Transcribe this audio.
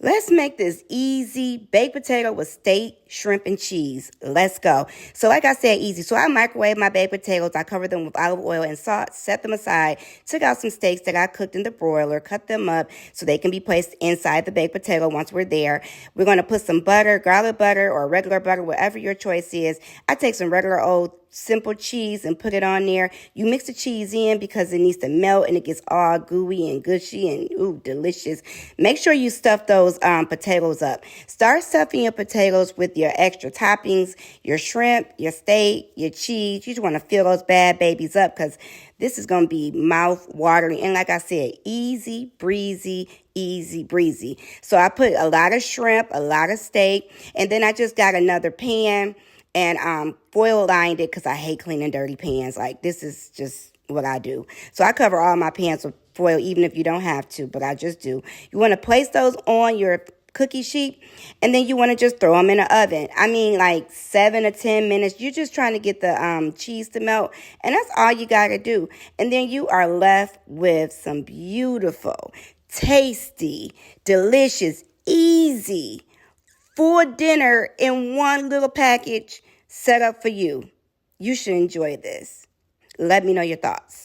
Let's make this easy baked potato with steak, shrimp, and cheese. Let's go. So like I said, easy. So I microwave my baked potatoes. I covered them with olive oil and salt, set them aside, took out some steaks that I cooked in the broiler, cut them up so they can be placed inside the baked potato once we're there. We're going to put some butter, garlic butter, or regular butter, whatever your choice is. I take some regular old simple cheese and put it on there. You mix the cheese in because it needs to melt and it gets all gooey and gushy and ooh, delicious. Make sure you stuff those potatoes up. Start stuffing your potatoes with your extra toppings, your shrimp, your steak, your cheese. You just want to fill those bad babies up because this is going to be mouth watering. And like I said, easy breezy. Easy breezy. So I put a lot of shrimp, a lot of steak, and then I just got another pan and foil lined it because I hate cleaning dirty pans. Like, this is just what I do. So I cover all my pans with foil, even if you don't have to, but I just do. You want to place those on your cookie sheet, and then you want to just throw them in the oven. I mean, like 7 or 10 minutes. You're just trying to get the cheese to melt, and that's all you got to do. And then you are left with some beautiful, tasty, delicious, easy for dinner in one little package set up for you. You should enjoy this. Let me know your thoughts.